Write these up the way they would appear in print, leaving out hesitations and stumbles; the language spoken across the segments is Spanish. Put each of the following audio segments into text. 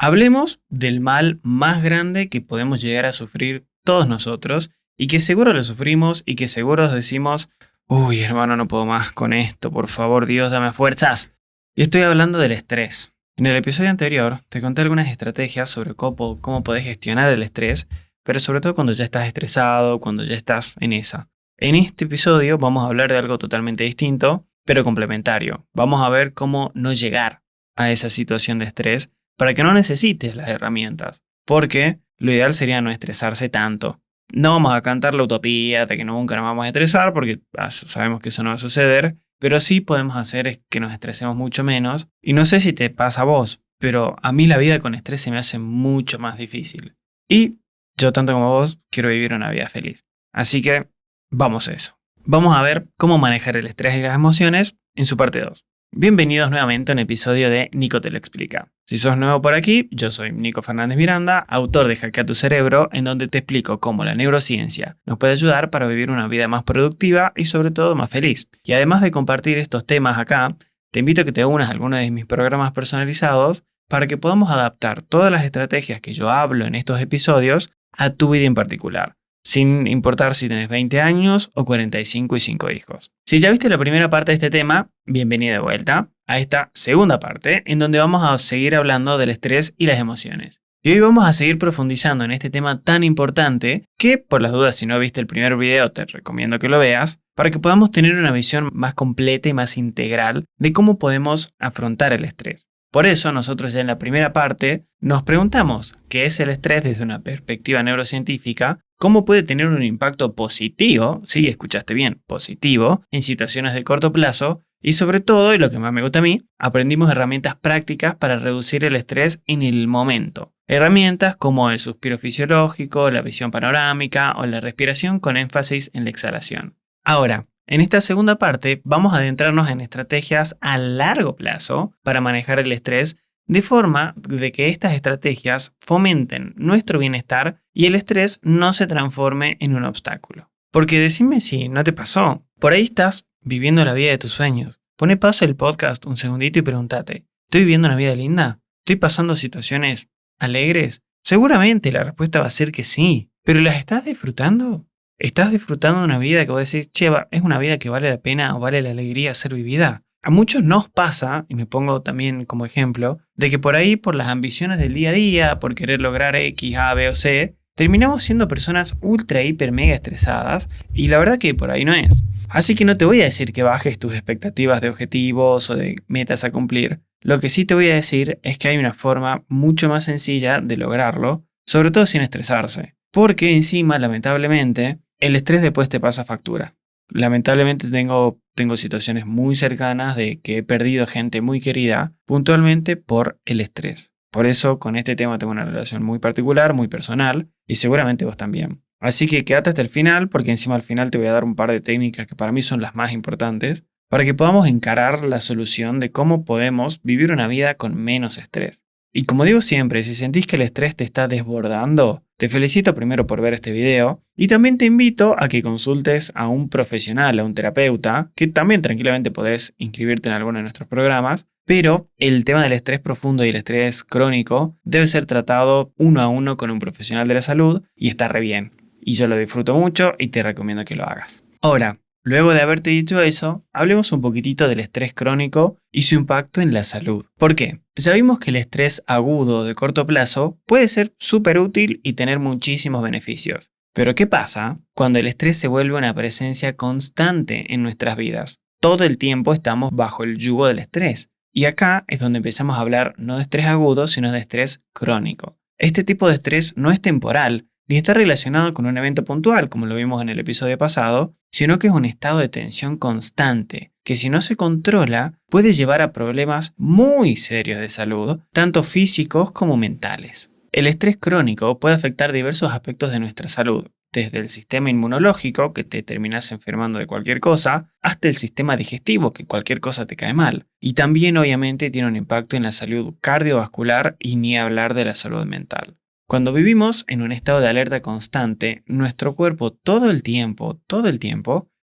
Hablemos del mal más grande que podemos llegar a sufrir todos nosotros y que seguro lo sufrimos y que seguro decimos, uy, hermano, no puedo más con esto, por favor, Dios, dame fuerzas. Y estoy hablando del estrés. En el episodio anterior te conté algunas estrategias sobre cómo podés gestionar el estrés, pero sobre todo cuando ya estás estresado, cuando ya estás en esa. En este episodio vamos a hablar de algo totalmente distinto, pero complementario. Vamos a ver cómo no llegar a esa situación de estrés para que no necesites las herramientas, porque lo ideal sería no estresarse tanto. No vamos a cantar la utopía de que nunca nos vamos a estresar, porque sabemos que eso no va a suceder, pero sí podemos hacer que nos estresemos mucho menos. Y no sé si te pasa a vos, pero a mí la vida con estrés se me hace mucho más difícil. Y yo, tanto como vos, quiero vivir una vida feliz. Así que vamos a eso. Vamos a ver cómo manejar el estrés y las emociones en su parte 2. Bienvenidos nuevamente a un episodio de Nico te lo explica. Si sos nuevo por aquí, yo soy Nico Fernández Miranda, autor de Hackea tu Cerebro, en donde te explico cómo la neurociencia nos puede ayudar para vivir una vida más productiva y sobre todo más feliz. Y además de compartir estos temas acá, te invito a que te unas a alguno de mis programas personalizados para que podamos adaptar todas las estrategias que yo hablo en estos episodios a tu vida en particular, sin importar si tenés 20 años o 45 y 5 hijos. Si ya viste la primera parte de este tema, bienvenido de vuelta a esta segunda parte, en donde vamos a seguir hablando del estrés y las emociones. Y hoy vamos a seguir profundizando en este tema tan importante que, por las dudas, si no viste el primer video, te recomiendo que lo veas, para que podamos tener una visión más completa y más integral de cómo podemos afrontar el estrés. Por eso nosotros ya en la primera parte nos preguntamos qué es el estrés desde una perspectiva neurocientífica, cómo puede tener un impacto positivo, sí, escuchaste bien, positivo, en situaciones de corto plazo y sobre todo, y lo que más me gusta a mí, aprendimos herramientas prácticas para reducir el estrés en el momento. Herramientas como el suspiro fisiológico, la visión panorámica o la respiración con énfasis en la exhalación. Ahora, en esta segunda parte vamos a adentrarnos en estrategias a largo plazo para manejar el estrés de forma de que estas estrategias fomenten nuestro bienestar y el estrés no se transforme en un obstáculo. Porque decime si no te pasó. Por ahí estás viviendo la vida de tus sueños. Pone pausa el podcast un segundito y pregúntate, ¿estoy viviendo una vida linda? ¿Estoy pasando situaciones alegres? Seguramente la respuesta va a ser que sí. ¿Pero las estás disfrutando? ¿Estás disfrutando de una vida que vos decís, che, es una vida que vale la pena o vale la alegría ser vivida? A muchos nos pasa, y me pongo también como ejemplo, de que por ahí, por las ambiciones del día a día, por querer lograr X, A, B o C, terminamos siendo personas ultra, hiper, mega estresadas, y la verdad que por ahí no es. Así que no te voy a decir que bajes tus expectativas de objetivos o de metas a cumplir. Lo que sí te voy a decir es que hay una forma mucho más sencilla de lograrlo, sobre todo sin estresarse. Porque encima, lamentablemente, el estrés después te pasa factura. Lamentablemente tengo situaciones muy cercanas de que he perdido gente muy querida puntualmente por el estrés. Por eso con este tema tengo una relación muy particular, muy personal y seguramente vos también. Así que quédate hasta el final porque encima al final te voy a dar un par de técnicas que para mí son las más importantes para que podamos encarar la solución de cómo podemos vivir una vida con menos estrés. Y como digo siempre, si sentís que el estrés te está desbordando, te felicito primero por ver este video y también te invito a que consultes a un profesional, a un terapeuta, que también tranquilamente podés inscribirte en alguno de nuestros programas, pero el tema del estrés profundo y el estrés crónico debe ser tratado uno a uno con un profesional de la salud y está re bien. Y yo lo disfruto mucho y te recomiendo que lo hagas. Ahora, luego de haberte dicho eso, hablemos un poquitito del estrés crónico y su impacto en la salud. ¿Por qué? Ya vimos que el estrés agudo de corto plazo puede ser súper útil y tener muchísimos beneficios. Pero ¿qué pasa cuando el estrés se vuelve una presencia constante en nuestras vidas? Todo el tiempo estamos bajo el yugo del estrés. Y acá es donde empezamos a hablar no de estrés agudo, sino de estrés crónico. Este tipo de estrés no es temporal, ni está relacionado con un evento puntual, como lo vimos en el episodio pasado, sino que es un estado de tensión constante, que si no se controla puede llevar a problemas muy serios de salud, tanto físicos como mentales. El estrés crónico puede afectar diversos aspectos de nuestra salud, desde el sistema inmunológico, que te terminas enfermando de cualquier cosa, hasta el sistema digestivo, que cualquier cosa te cae mal. Y también obviamente tiene un impacto en la salud cardiovascular y ni hablar de la salud mental. Cuando vivimos en un estado de alerta constante, nuestro cuerpo todo el tiempo,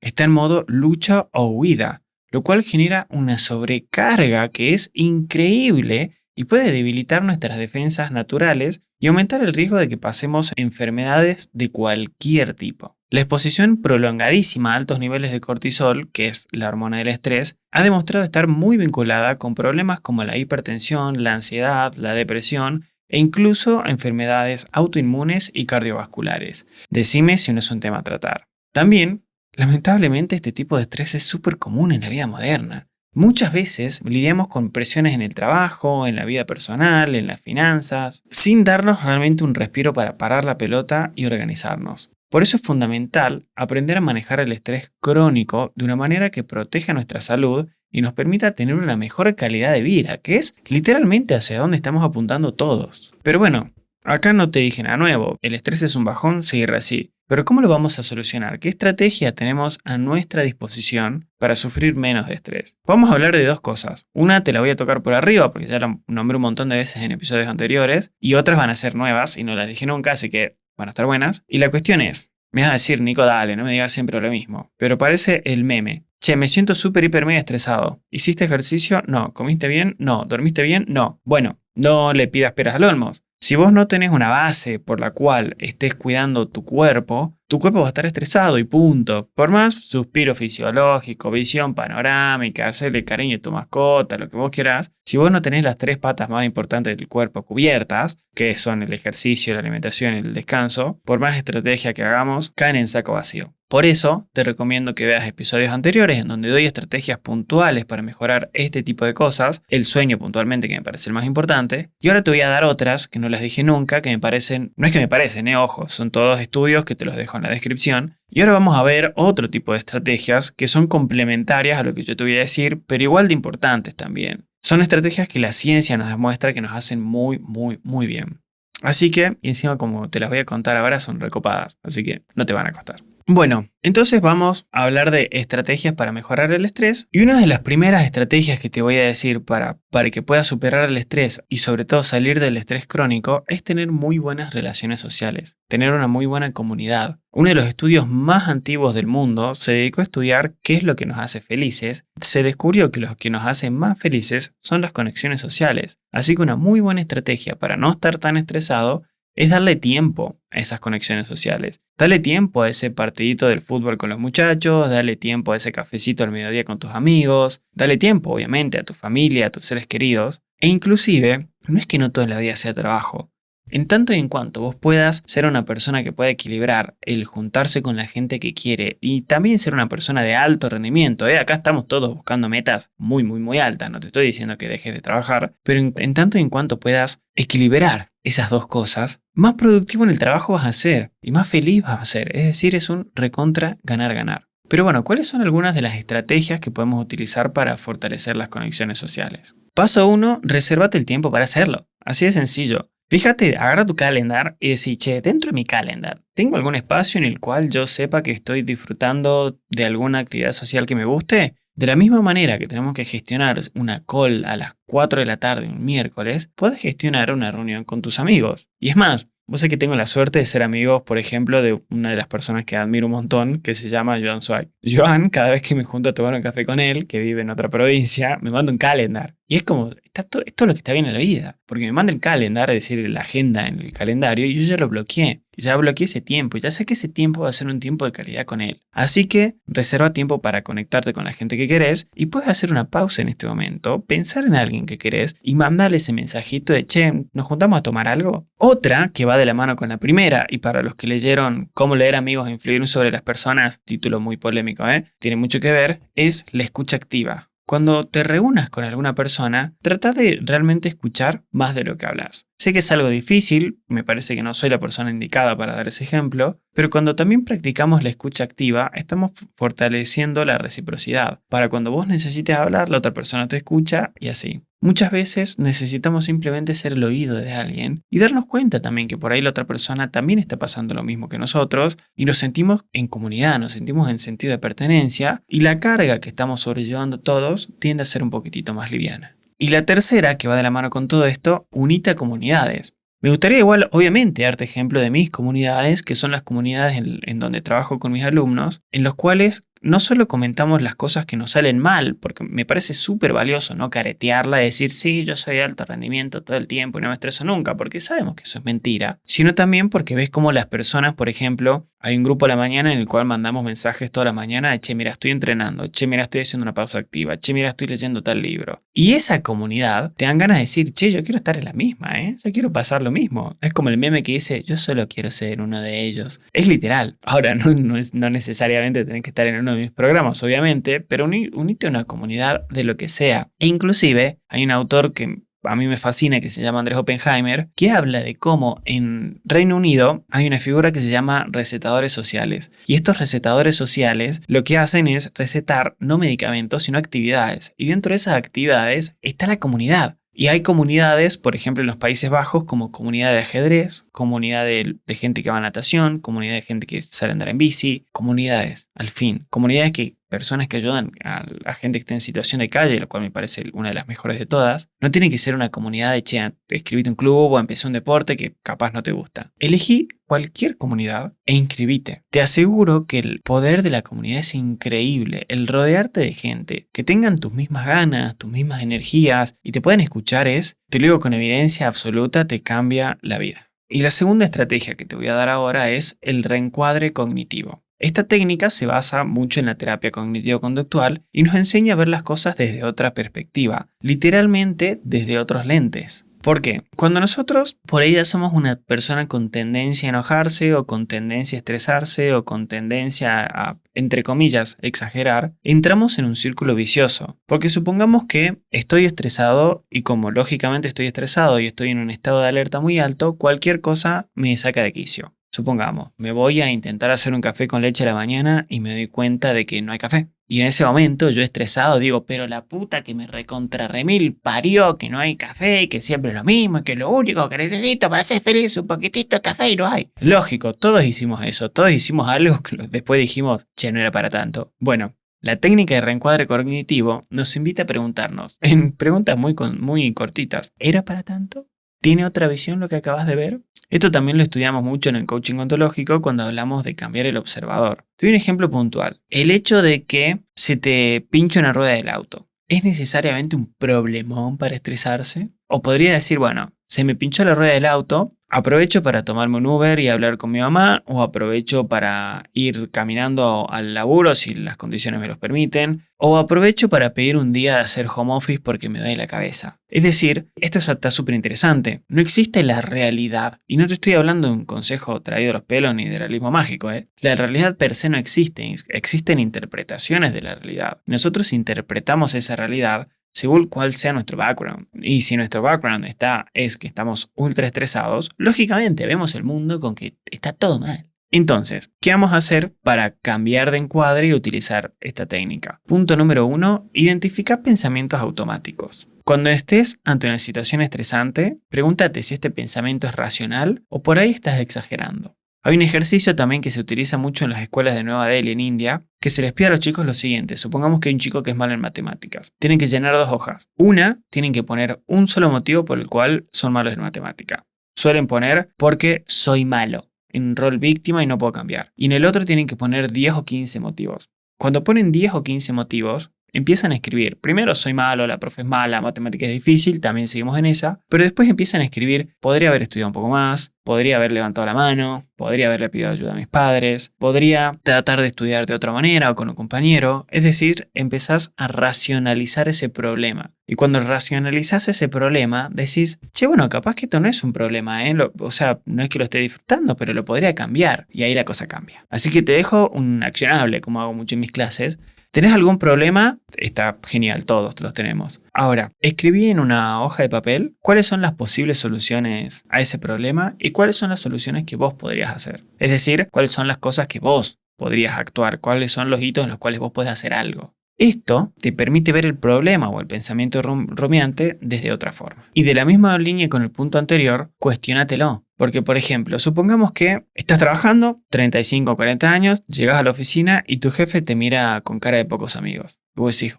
está en modo lucha o huida, lo cual genera una sobrecarga que es increíble y puede debilitar nuestras defensas naturales y aumentar el riesgo de que pasemos enfermedades de cualquier tipo. La exposición prolongadísima a altos niveles de cortisol, que es la hormona del estrés, ha demostrado estar muy vinculada con problemas como la hipertensión, la ansiedad, la depresión e incluso enfermedades autoinmunes y cardiovasculares. Decime si no es un tema a tratar. También, lamentablemente, este tipo de estrés es súper común en la vida moderna. Muchas veces lidiamos con presiones en el trabajo, en la vida personal, en las finanzas, sin darnos realmente un respiro para parar la pelota y organizarnos. Por eso es fundamental aprender a manejar el estrés crónico de una manera que proteja nuestra salud y nos permita tener una mejor calidad de vida, que es literalmente hacia donde estamos apuntando todos. Pero bueno, acá no te dije nada nuevo, el estrés es un bajón, seguir así. Pero ¿cómo lo vamos a solucionar? ¿Qué estrategia tenemos a nuestra disposición para sufrir menos de estrés? Vamos a hablar de dos cosas. Una te la voy a tocar por arriba porque ya la nombré un montón de veces en episodios anteriores y otras van a ser nuevas y no las dije nunca, así que van a estar buenas. Y la cuestión es, me vas a decir, Nico, dale, no me digas siempre lo mismo. Pero parece el meme. Che, me siento súper, hiper, mega estresado. ¿Hiciste ejercicio? No. ¿Comiste bien? No. ¿Dormiste bien? No. Bueno, no le pidas peras al olmo. Si vos no tenés una base por la cual estés cuidando tu cuerpo va a estar estresado y punto. Por más suspiro fisiológico, visión panorámica, hacerle cariño a tu mascota, lo que vos quieras, si vos no tenés las tres patas más importantes del cuerpo cubiertas, que son el ejercicio, la alimentación y el descanso, por más estrategia que hagamos, caen en saco vacío. Por eso, te recomiendo que veas episodios anteriores en donde doy estrategias puntuales para mejorar este tipo de cosas, el sueño puntualmente que me parece el más importante, y ahora te voy a dar otras que no las dije nunca, que me parecen, no es que me parecen, ojo, son todos estudios que te los dejo en la descripción, y ahora vamos a ver otro tipo de estrategias que son complementarias a lo que yo te voy a decir, pero igual de importantes también. Son estrategias que la ciencia nos demuestra que nos hacen muy, muy, muy bien. Así que, y encima como te las voy a contar ahora, son recopadas, así que no te van a costar. Bueno, entonces vamos a hablar de estrategias para mejorar el estrés y una de las primeras estrategias que te voy a decir para que puedas superar el estrés y sobre todo salir del estrés crónico es tener muy buenas relaciones sociales, tener una muy buena comunidad. Uno de los estudios más antiguos del mundo se dedicó a estudiar qué es lo que nos hace felices. Se descubrió que lo que nos hace más felices son las conexiones sociales, así que una muy buena estrategia para no estar tan estresado es darle tiempo a esas conexiones sociales. Dale tiempo a ese partidito del fútbol con los muchachos, dale tiempo a ese cafecito al mediodía con tus amigos, dale tiempo, obviamente, a tu familia, a tus seres queridos. E inclusive, no es que no toda la vida sea trabajo. En tanto y en cuanto vos puedas ser una persona que pueda equilibrar el juntarse con la gente que quiere y también ser una persona de alto rendimiento, acá estamos todos buscando metas muy, muy, muy altas, no te estoy diciendo que dejes de trabajar, pero en tanto y en cuanto puedas equilibrar esas dos cosas, más productivo en el trabajo vas a ser y más feliz vas a ser, es decir, es un recontra ganar-ganar. Pero bueno, ¿cuáles son algunas de las estrategias que podemos utilizar para fortalecer las conexiones sociales? Paso 1, resérvate el tiempo para hacerlo, así de sencillo. Fíjate, agarra tu calendar y decir, che, dentro de mi calendar, ¿tengo algún espacio en el cual yo sepa que estoy disfrutando de alguna actividad social que me guste? De la misma manera que tenemos que gestionar una call a las 4 de la tarde un miércoles, puedes gestionar una reunión con tus amigos. Y es más, vos sabés que tengo la suerte de ser amigos, por ejemplo, de una de las personas que admiro un montón, que se llama Joan Zweig. Joan, cada vez que me junto a tomar un café con él, que vive en otra provincia, me manda un calendar. Y es como, esto es lo que está bien en la vida. Porque me manda el calendar, es decir, la agenda en el calendario, y yo ya lo bloqueé. Ya bloqueé ese tiempo, y ya sé que ese tiempo va a ser un tiempo de calidad con él. Así que reserva tiempo para conectarte con la gente que querés y puedes hacer una pausa en este momento, pensar en alguien que querés y mandarle ese mensajito de, che, ¿nos juntamos a tomar algo? Otra que va de la mano con la primera, y para los que leyeron Cómo leer amigos e influir sobre las personas, título muy polémico, tiene mucho que ver, es la escucha activa. Cuando te reúnas con alguna persona, trata de realmente escuchar más de lo que hablas. Sé que es algo difícil, me parece que no soy la persona indicada para dar ese ejemplo, pero cuando también practicamos la escucha activa, estamos fortaleciendo la reciprocidad. Para cuando vos necesites hablar, la otra persona te escucha y así. Muchas veces necesitamos simplemente ser el oído de alguien y darnos cuenta también que por ahí la otra persona también está pasando lo mismo que nosotros y nos sentimos en comunidad, nos sentimos en sentido de pertenencia y la carga que estamos sobrellevando todos tiende a ser un poquitito más liviana. Y la tercera, que va de la mano con todo esto, unite a comunidades. Me gustaría igual, obviamente, darte ejemplo de mis comunidades, que son las comunidades en donde trabajo con mis alumnos, en los cuales no solo comentamos las cosas que nos salen mal, porque me parece súper valioso no caretearla y decir, sí, yo soy de alto rendimiento todo el tiempo y no me estreso nunca, porque sabemos que eso es mentira, sino también porque ves cómo las personas, por ejemplo, hay un grupo a la mañana en el cual mandamos mensajes toda la mañana de, che, mira, estoy entrenando, che, mira, estoy haciendo una pausa activa, che, mira, estoy leyendo tal libro. Y esa comunidad te dan ganas de decir, che, yo quiero estar en la misma, yo quiero pasar lo mismo. Es como el meme que dice, yo solo quiero ser uno de ellos. Es literal. Ahora, no necesariamente tenés que estar en uno de mis programas, obviamente, pero unite a una comunidad de lo que sea. E inclusive hay un autor que a mí me fascina, que se llama Andrés Oppenheimer, que habla de cómo en Reino Unido hay una figura que se llama recetadores sociales. Y estos recetadores sociales lo que hacen es recetar no medicamentos, sino actividades. Y dentro de esas actividades está la comunidad. Y hay comunidades, por ejemplo, en los Países Bajos, como comunidad de ajedrez, comunidad de gente que va a natación, comunidad de gente que sale a andar en bici, comunidades, al fin, comunidades que personas que ayudan a la gente que está en situación de calle, lo cual me parece una de las mejores de todas. No tiene que ser una comunidad de, che, escribite un club o empecé un deporte que capaz no te gusta. Elegí cualquier comunidad e inscribite. Te aseguro que el poder de la comunidad es increíble. El rodearte de gente que tengan tus mismas ganas, tus mismas energías y te puedan escuchar te lo digo con evidencia absoluta, te cambia la vida. Y la segunda estrategia que te voy a dar ahora es el reencuadre cognitivo. Esta técnica se basa mucho en la terapia cognitivo-conductual y nos enseña a ver las cosas desde otra perspectiva, literalmente desde otros lentes. ¿Por qué? Cuando nosotros por ahí ya somos una persona con tendencia a enojarse o con tendencia a estresarse o con tendencia a, entre comillas, exagerar, entramos en un círculo vicioso. Porque supongamos que estoy estresado y como lógicamente estoy estresado y estoy en un estado de alerta muy alto, cualquier cosa me saca de quicio. Supongamos, me voy a intentar hacer un café con leche a la mañana y me doy cuenta de que no hay café. Y en ese momento yo estresado digo, pero la puta que me recontra remil parió, que no hay café y que siempre es lo mismo y que lo único que necesito para ser feliz es un poquitito de café y no hay. Lógico, todos hicimos eso, todos hicimos algo que después dijimos, che, no era para tanto. Bueno, la técnica de reencuadre cognitivo nos invita a preguntarnos, en preguntas muy cortitas, ¿era para tanto? ¿Tiene otra visión lo que acabas de ver? Esto también lo estudiamos mucho en el coaching ontológico cuando hablamos de cambiar el observador. Te doy un ejemplo puntual. El hecho de que se te pinche una rueda del auto. ¿Es necesariamente un problemón para estresarse? O podría decir, bueno, se me pinchó la rueda del auto, aprovecho para tomarme un Uber y hablar con mi mamá, o aprovecho para ir caminando al laburo si las condiciones me los permiten, o aprovecho para pedir un día de hacer home office porque me duele la cabeza. Es decir, esto está súper interesante. No existe la realidad. Y no te estoy hablando de un consejo traído a los pelos ni de realismo mágico. La realidad per se no existe. Existen interpretaciones de la realidad. Nosotros interpretamos esa realidad según cuál sea nuestro background. Y si nuestro background es que estamos ultra estresados, lógicamente vemos el mundo con que está todo mal. Entonces, ¿qué vamos a hacer para cambiar de encuadre y utilizar esta técnica? Punto número 1, identifica pensamientos automáticos. Cuando estés ante una situación estresante, pregúntate si este pensamiento es racional o por ahí estás exagerando. Hay un ejercicio también que se utiliza mucho en las escuelas de Nueva Delhi, en India, que se les pide a los chicos lo siguiente. Supongamos que hay un chico que es malo en matemáticas. Tienen que llenar 2 hojas. Una, tienen que poner un solo motivo por el cual son malos en matemática. Suelen poner porque soy malo, en rol víctima y no puedo cambiar. Y en el otro tienen que poner 10 o 15 motivos. Cuando ponen 10 o 15 motivos, empiezan a escribir. Primero, soy malo, la profe es mala, matemática es difícil, también seguimos en esa. Pero después empiezan a escribir, podría haber estudiado un poco más, podría haber levantado la mano, podría haberle pedido ayuda a mis padres, podría tratar de estudiar de otra manera o con un compañero. Es decir, empezás a racionalizar ese problema. Y cuando racionalizás ese problema, decís, che, bueno, capaz que esto no es un problema, o sea, no es que lo esté disfrutando, pero lo podría cambiar. Y ahí la cosa cambia. Así que te dejo un accionable, como hago mucho en mis clases. ¿Tenés algún problema? Está genial, todos los tenemos. Ahora, escribí en una hoja de papel cuáles son las posibles soluciones a ese problema y cuáles son las soluciones que vos podrías hacer. Es decir, cuáles son las cosas que vos podrías actuar, cuáles son los hitos en los cuales vos podés hacer algo. Esto te permite ver el problema o el pensamiento rumiante desde otra forma. Y de la misma línea con el punto anterior, cuestiónatelo. Porque, por ejemplo, supongamos que estás trabajando, 35 o 40 años, llegas a la oficina y tu jefe te mira con cara de pocos amigos. Y vos decís,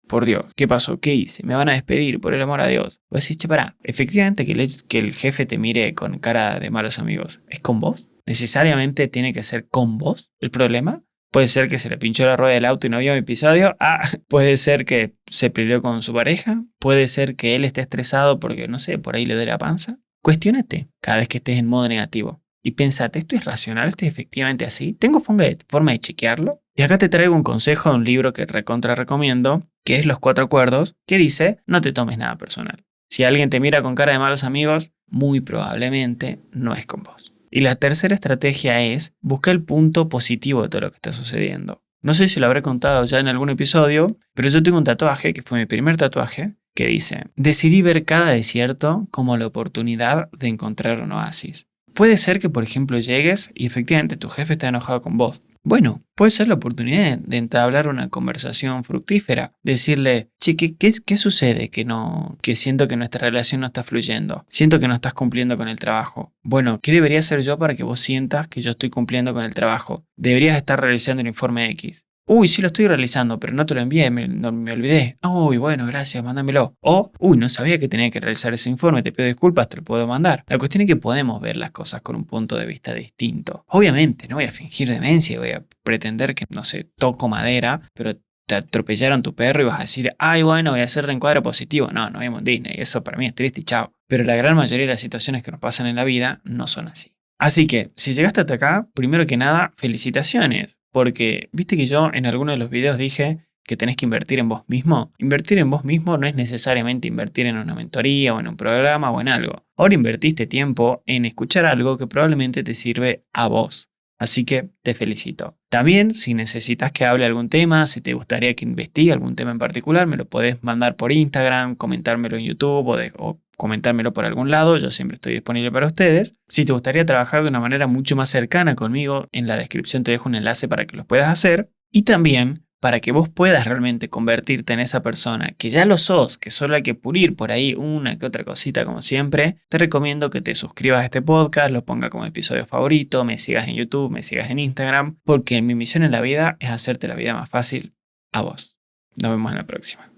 por Dios, ¿qué pasó? ¿Qué hice? Me van a despedir, por el amor a Dios. Vos decís, che, pará, efectivamente que el jefe te mire con cara de malos amigos, ¿es con vos? ¿Necesariamente tiene que ser con vos el problema? Puede ser que se le pinchó la rueda del auto y no vio mi episodio. Puede ser que se peleó con su pareja. Puede ser que él esté estresado porque, no sé, por ahí le dé la panza. Cuestiónate cada vez que estés en modo negativo. Y pensate, ¿esto es racional? ¿Esto es efectivamente así? ¿Tengo forma de chequearlo? Y acá te traigo un consejo de un libro que recontra recomiendo, que es Los Cuatro Acuerdos, que dice, no te tomes nada personal. Si alguien te mira con cara de malos amigos, muy probablemente no es con vos. Y la tercera estrategia es buscar el punto positivo de todo lo que está sucediendo. No sé si lo habré contado ya en algún episodio, pero yo tengo un tatuaje, que fue mi primer tatuaje, que dice, decidí ver cada desierto como la oportunidad de encontrar un oasis. Puede ser que, por ejemplo, llegues y efectivamente tu jefe está enojado con vos. Bueno, puede ser la oportunidad de entablar una conversación fructífera. Decirle, che, ¿qué sucede? Que siento que nuestra relación no está fluyendo. Siento que no estás cumpliendo con el trabajo. Bueno, ¿qué debería hacer yo para que vos sientas que yo estoy cumpliendo con el trabajo? Deberías estar realizando el informe X. Uy, sí lo estoy realizando, pero no te lo envié, me olvidé. Uy, bueno, gracias, mándamelo. O, uy, no sabía que tenía que realizar ese informe, te pido disculpas, te lo puedo mandar. La cuestión es que podemos ver las cosas con un punto de vista distinto. Obviamente, no voy a fingir demencia, voy a pretender que, no sé, toco madera, pero te atropellaron tu perro y vas a decir, ay, bueno, voy a hacer reencuadre positivo. No vimos en Disney, eso para mí es triste y chao. Pero la gran mayoría de las situaciones que nos pasan en la vida no son así. Así que, si llegaste hasta acá, primero que nada, felicitaciones. Porque, viste que yo en alguno de los videos dije que tenés que invertir en vos mismo. Invertir en vos mismo no es necesariamente invertir en una mentoría o en un programa o en algo. Ahora invertiste tiempo en escuchar algo que probablemente te sirve a vos. Así que te felicito. También, si necesitas que hable algún tema, si te gustaría que investigue algún tema en particular, me lo podés mandar por Instagram, comentármelo en YouTube o comentármelo por algún lado. Yo siempre estoy disponible para ustedes. Si te gustaría trabajar de una manera mucho más cercana conmigo, en la descripción te dejo un enlace para que lo puedas hacer. Y también, para que vos puedas realmente convertirte en esa persona que ya lo sos, que solo hay que pulir por ahí una que otra cosita como siempre, te recomiendo que te suscribas a este podcast, lo ponga como episodio favorito, me sigas en YouTube, me sigas en Instagram, porque mi misión en la vida es hacerte la vida más fácil a vos. Nos vemos en la próxima.